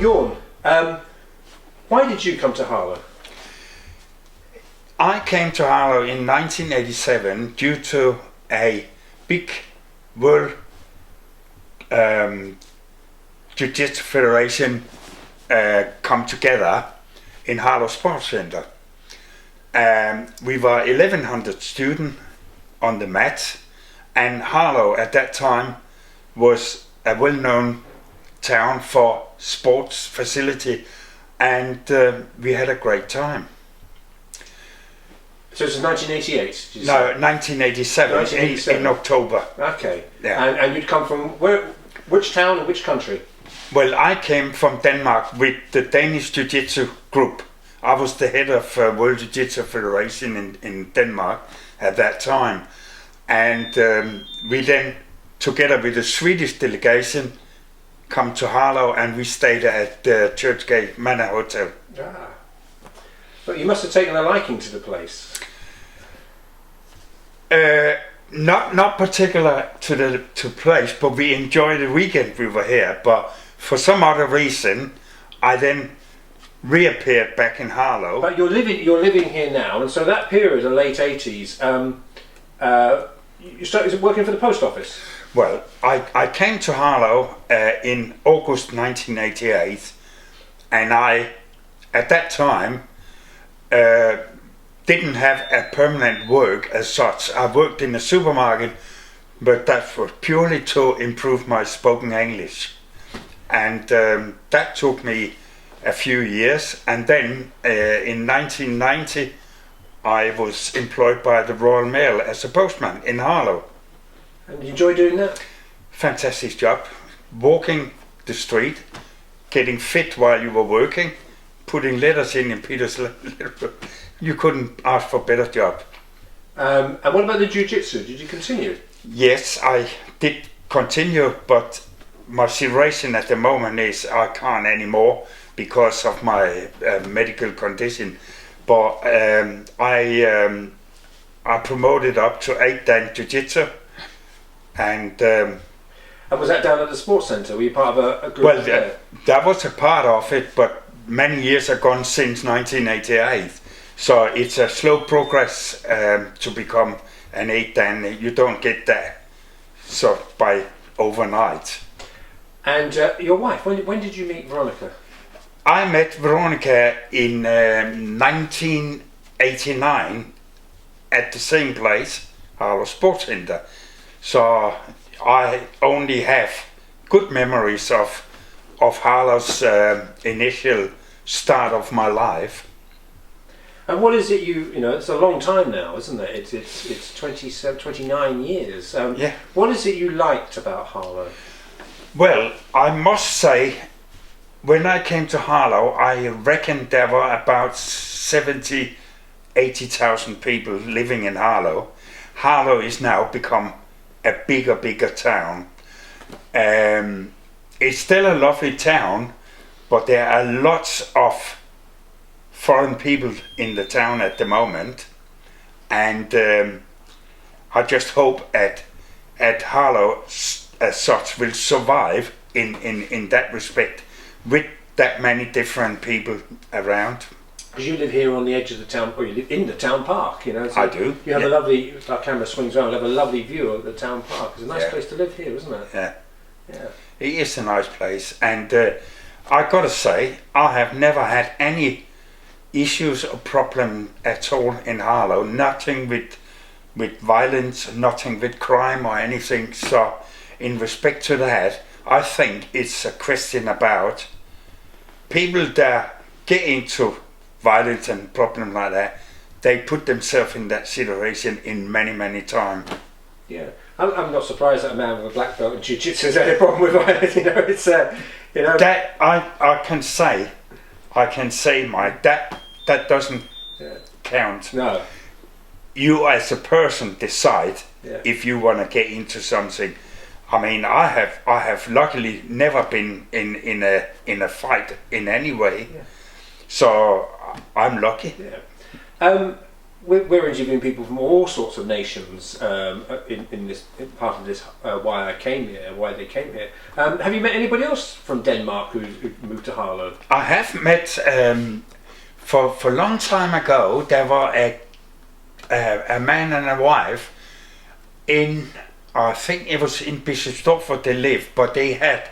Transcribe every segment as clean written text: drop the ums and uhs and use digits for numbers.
Jorn, why did you come to Harlow? I came to Harlow in 1987 due to a big World Ju-Jitsu Federation come together in Harlow Sports Center. We were 1,100 students on the mat, and Harlow at that time was a well-known town for sports facility, and we had a great time. So this is 1988? Did you No, say? 1987, in October. Okay. Yeah. And you'd come from which town and which country? Well, I came from Denmark with the Danish Jiu-Jitsu group. I was the head of World Jiu-Jitsu Federation in Denmark at that time. And we then, together with the Swedish delegation, come to Harlow, and we stayed at the Churchgate Manor Hotel. Ah. But you must have taken a liking to the place. Not particular to place, but we enjoyed the weekend we were here. But for some other reason, I then reappeared back in Harlow. But you're living here now, and so that period, the late 80s, you started working for the post office. Well, I came to Harlow in August 1988, and I, at that time, didn't have a permanent work as such. I worked in a supermarket, but that was purely to improve my spoken English. And that took me a few years, and then in 1990 I was employed by the Royal Mail as a postman in Harlow. And did you enjoy doing that? Fantastic job. Walking the street, getting fit while you were working, putting letters in Peter's letter. You couldn't ask for a better job. And what about the Jiu-Jitsu? Did you continue? Yes, I did continue, but my situation at the moment is I can't anymore because of my medical condition. But I promoted up to 8 Dan Jiu-Jitsu, and was that down at the sports centre? Were you part of a group? Well, that was a part of it, but many years are gone since 1988. So it's a slow progress to become an 8 Dan. You don't get that by overnight. And your wife, when did you meet Veronica? I met Veronica in 1989 at the same place, Harlow Sports Center. So I only have good memories of Harlow's initial start of my life. And what is it you know, it's a long time now, isn't it? It's 29 years. Yeah. What is it you liked about Harlow? Well, I must say, when I came to Harlow, I reckon there were about 80,000 people living in Harlow. Harlow is now become a bigger town. It's still a lovely town, but there are lots of foreign people in the town at the moment, and I just hope at Harlow as such will survive in that respect with that many different people around. Because you live here on the edge of the town, or you live in the town park, you know. So I do. You have a lovely, our camera swings around, you have a lovely view of the town park. It's a nice place to live here, isn't it? Yeah. Yeah. It is a nice place, and I gotta say, I have never had any issues or problem at all in Harlow. Nothing with violence, nothing with crime or anything. So in respect to that, I think it's a question about people that get into violence and problems like that. They put themselves in that situation in many times. Yeah, I'm not surprised that a man with a black belt in Jiu-Jitsu has had a problem with violence. You know, it's you know. That I can say, Mike, that doesn't count. No. You as a person decide if you want to get into something. I mean, I have luckily never been in a fight in any way, so I'm lucky. Yeah. we're interviewing people from all sorts of nations in this part of this. Why I came here, why they came here. Have you met anybody else from Denmark who moved to Harlow? I have met. For a long time ago, there were a man and a wife in. I think it was in Bischofsdorf they lived, but they had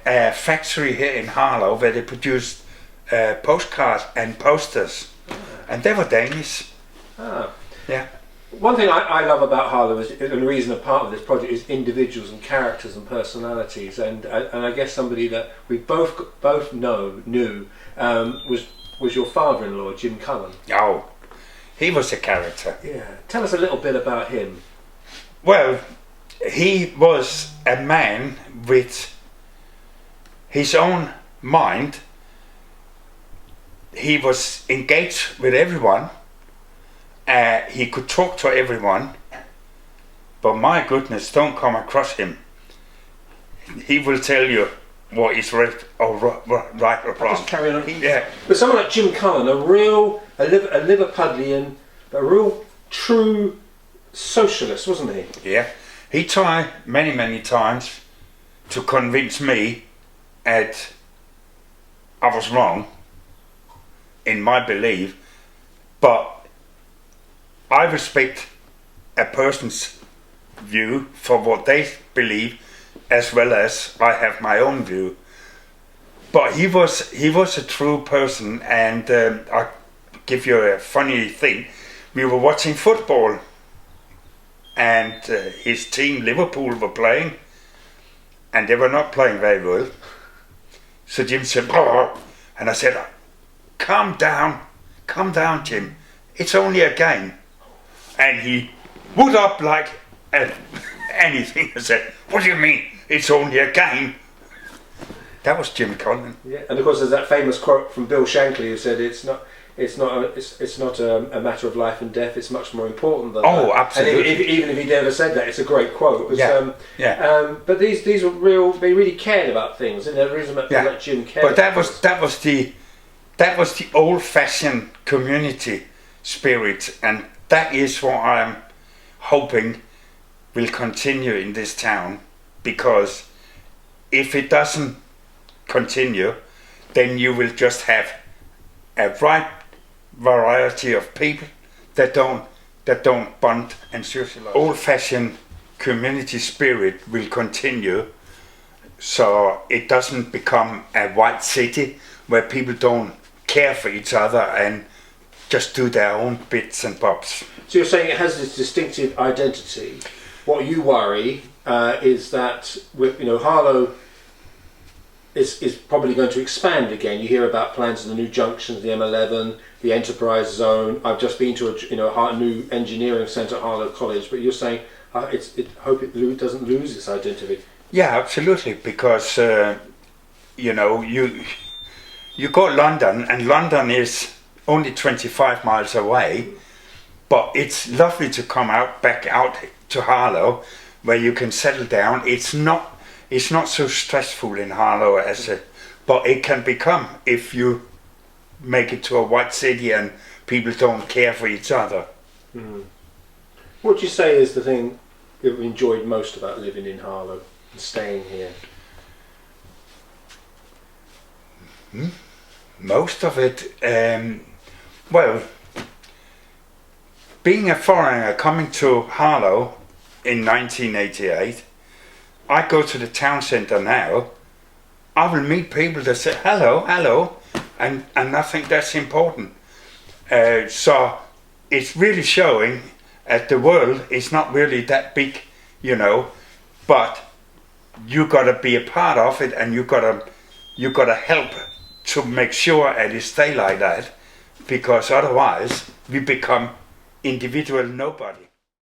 a factory here in Harlow where they produced postcards and posters, and they were Danish. Ah. Yeah. One thing I love about Harlow is, and the reason a part of this project is individuals and characters and personalities, and I guess somebody that we both knew was your father-in-law, Jim Cullen. Oh, he was a character. Yeah. Tell us a little bit about him. Well, he was a man with his own mind. He was engaged with everyone. He could talk to everyone. But my goodness, don't come across him. He will tell you what is right or wrong. Just carry on. Yeah. But someone like Jim Cullen, a Liverpudlian, a real true socialist, wasn't he? Yeah. He tried many times to convince me that I was wrong in my belief, but I respect a person's view for what they believe, as well as I have my own view. But he was a true person, and I'll give you a funny thing. We were watching football, and his team, Liverpool, were playing, and they were not playing very well. So Jim said, "Oh," and I said, calm down, Jim. It's only a game." And he would up like anything and said, "What do you mean? It's only a game?" That was Jim Cullen. Yeah, and of course there's that famous quote from Bill Shankly who said, "It's not a matter of life and death. It's much more important than that." Absolutely. And even if he never said that, it's a great quote. But, but these were real. They really cared about things, and the reason that Jim cared. But that was the old-fashioned community spirit, and that is what I'm hoping will continue in this town. Because if it doesn't continue, then you will just have a right variety of people that don't bond and socialize. Old-fashioned community spirit will continue, so it doesn't become a white city where people don't care for each other and just do their own bits and bobs. So you're saying it has this distinctive identity. What you worry is that Harlow is probably going to expand again. You hear about plans for the new junctions, the M11, the Enterprise Zone. I've just been to a new engineering centre at Harlow College, but you're saying hope it doesn't lose its identity. Yeah, absolutely, because you go to London, and London is only 25 miles away, but it's lovely to come back out to Harlow, where you can settle down. It's not so stressful in Harlow but it can become if you make it to a white city and people don't care for each other. Mm. What would you say is the thing you've enjoyed most about living in Harlow and staying here? Most of it, well, being a foreigner coming to Harlow in 1988, I go to the town centre now, I will meet people that say hello, and I think that's important. So it's really showing that the world is not really that big, but you got to be a part of it, and you got to help to make sure that it stay like that, because otherwise we become individual nobody.